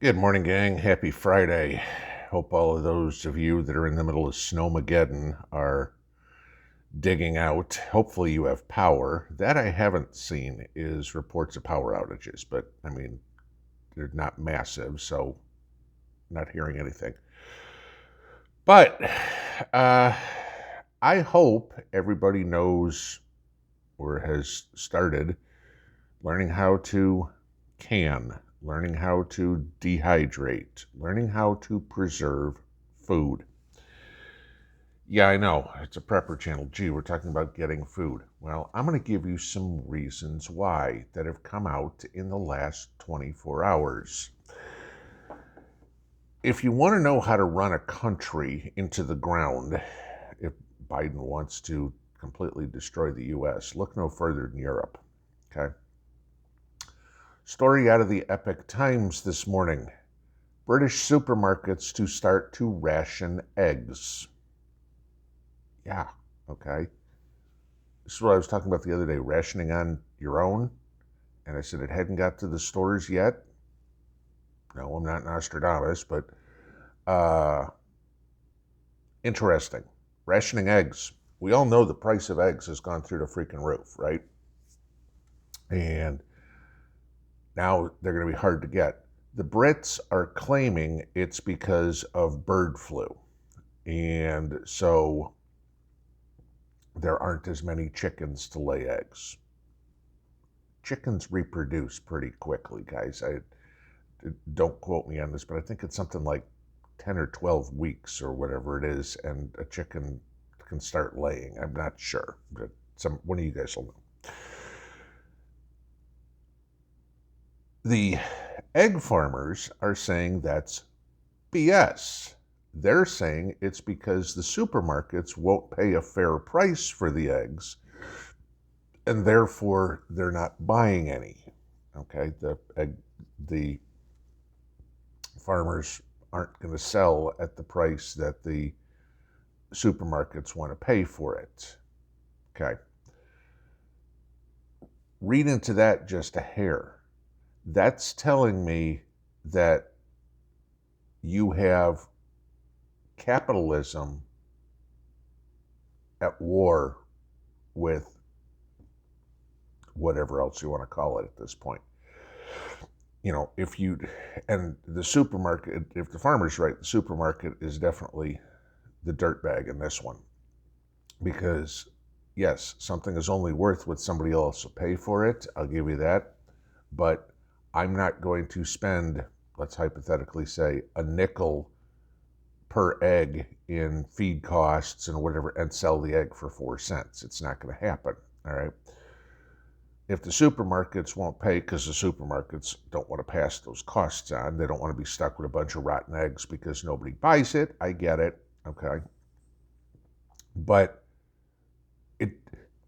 Good morning, gang. Happy Friday. Hope all of those of you that are in the middle of Snowmageddon are digging out. Hopefully, you have power. That I haven't seen is reports of power outages, but I mean, they're not massive, so not hearing anything. But uh, I hope everybody knows or has started learning how to can, learning how to dehydrate, learning how to preserve food. Yeah, I know. It's a prepper channel. Gee, we're talking about getting food. Well, I'm going to give you some reasons why that have come out in the last 24 hours. If you want to know how to run a country into the ground, if Biden wants to completely destroy the U.S., look no further than Europe. Okay? Story out of the Epic Times this morning. British supermarkets to start to ration eggs. Yeah, okay. This is what I was talking about the other day, rationing on your own. And I said it hadn't got to the stores yet. No, I'm not Nostradamus, but interesting. Rationing eggs. We all know the price of eggs has gone through the freaking roof, right? And now they're going to be hard to get. The Brits are claiming it's because of bird flu. And so there aren't as many chickens to lay eggs. Chickens reproduce pretty quickly, guys. Don't quote me on this, but I think it's something like 10 or 12 weeks or whatever it is, and a chicken can start laying. I'm not sure, but one of you guys will know. The egg farmers are saying that's BS. They're saying it's because the supermarkets won't pay a fair price for the eggs, and therefore they're not buying any. Okay, the farmers aren't going to sell at the price that the supermarkets want to pay for it. Okay. Read into that just a hair. That's telling me that you have capitalism at war with whatever else you want to call it at this point. You know, and the supermarket, if the farmer's right, the supermarket is definitely the dirtbag in this one. Because, yes, something is only worth what somebody else will pay for it. I'll give you that. But I'm not going to spend, let's hypothetically say, a nickel per egg in feed costs and whatever and sell the egg for 4 cents. It's not going to happen. All right. If the supermarkets won't pay because the supermarkets don't want to pass those costs on, they don't want to be stuck with a bunch of rotten eggs because nobody buys it. I get it. Okay. But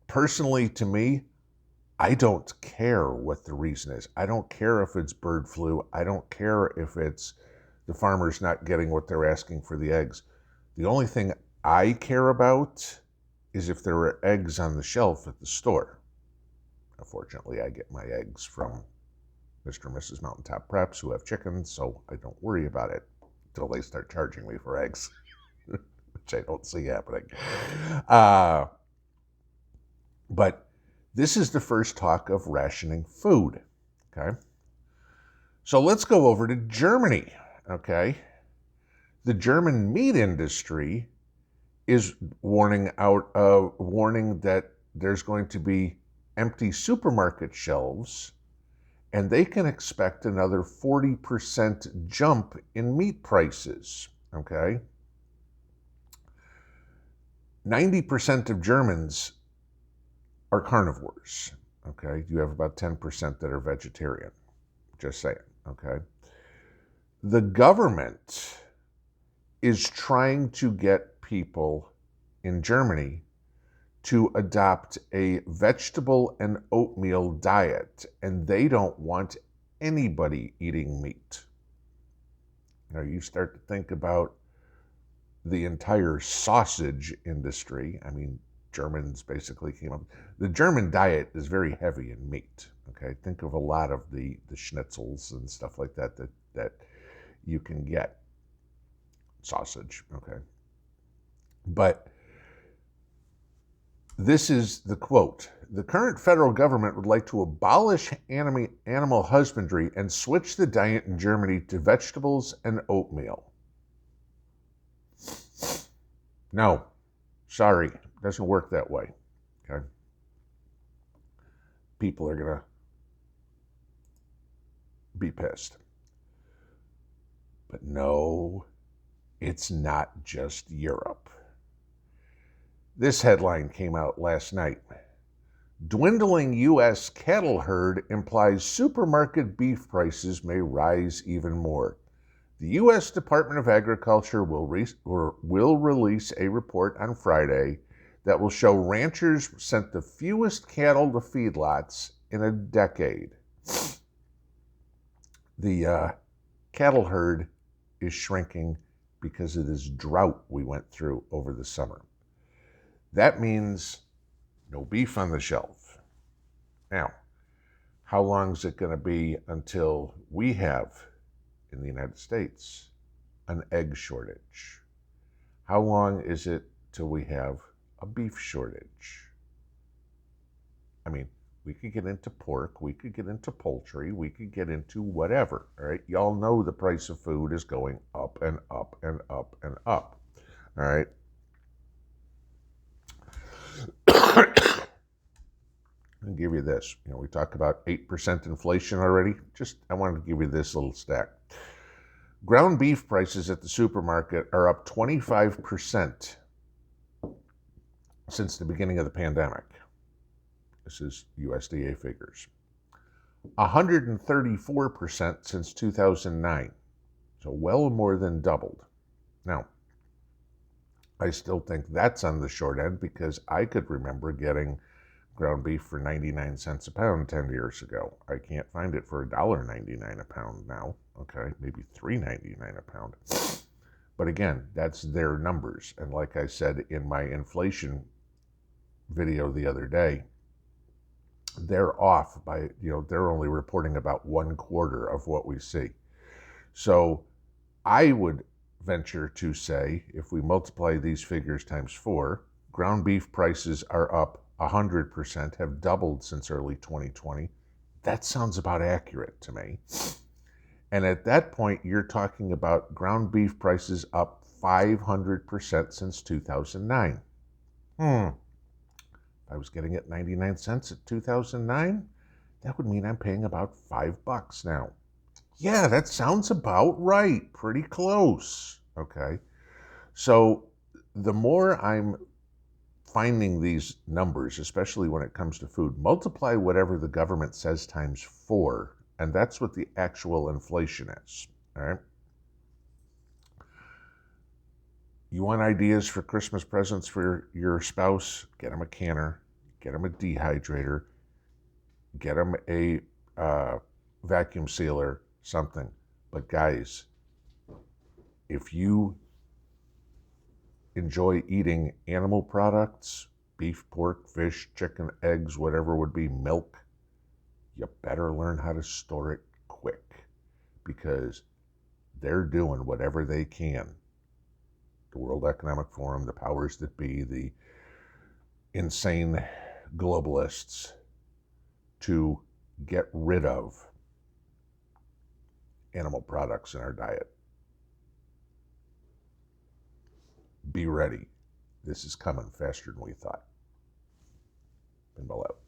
personally, to me, I don't care what the reason is. I don't care if it's bird flu. I don't care if it's the farmers not getting what they're asking for the eggs. The only thing I care about is if there are eggs on the shelf at the store. Unfortunately, I get my eggs from Mr. and Mrs. Mountaintop Preps who have chickens, so I don't worry about it until they start charging me for eggs, which I don't see happening. But this is the first talk of rationing food, okay? So let's go over to Germany, okay? The German meat industry is warning that there's going to be empty supermarket shelves, and they can expect another 40% jump in meat prices, okay? 90% of Germans are carnivores, okay? You have about 10% that are vegetarian, just saying, okay? The government is trying to get people in Germany to adopt a vegetable and oatmeal diet, and they don't want anybody eating meat. Now you start to think about the entire sausage industry. I mean, Germans basically came up. The German diet is very heavy in meat. Okay, think of a lot of the schnitzels and stuff like that you can get. Sausage, okay. But this is the quote. The current federal government would like to abolish animal husbandry and switch the diet in Germany to vegetables and oatmeal. No, sorry, it doesn't work that way. Okay. People are going to be pissed. But no, it's not just Europe. This headline came out last night. Dwindling U.S. cattle herd implies supermarket beef prices may rise even more. The U.S. Department of Agriculture will release a report on Friday that will show ranchers sent the fewest cattle to feedlots in a decade. The cattle herd is shrinking because of this drought we went through over the summer. That means no beef on the shelf. Now, how long is it going to be until we have, in the United States, an egg shortage? How long is it till we have a beef shortage? I mean, we could get into pork, we could get into poultry, we could get into whatever, all right? Y'all know the price of food is going up and up and up and up, all right? I'll give you this. We talked about 8% inflation already. I wanted to give you this little stack. Ground beef prices at the supermarket are up 25% since the beginning of the pandemic. This is USDA figures. 134% since 2009. So well more than doubled. Now, I still think that's on the short end because I could remember getting ground beef for 99 cents a pound 10 years ago. I can't find it for $1.99 a pound now. Okay, maybe $3.99 a pound. But again, that's their numbers. And like I said in my inflation video the other day, they're off by, they're only reporting about 1/4 of what we see. So I would venture to say, if we multiply these figures times 4, ground beef prices are up 100%, have doubled since early 2020. That sounds about accurate to me. And at that point, you're talking about ground beef prices up 500% since 2009. If I was getting it 99 cents at 2009, that would mean I'm paying about $5 now. Yeah, that sounds about right. Pretty close. Okay. So the more I'm finding these numbers, especially when it comes to food, multiply whatever the government says times 4, and that's what the actual inflation is. All right. You want ideas for Christmas presents for your spouse? Get them a canner, get them a dehydrator, get them a vacuum sealer, something. But guys, if you enjoy eating animal products, beef, pork, fish, chicken, eggs, whatever would be, milk, you better learn how to store it quick because they're doing whatever they can. The World Economic Forum, the powers that be, the insane globalists, to get rid of animal products in our diet. Be ready. This is coming faster than we thought. Pinball out.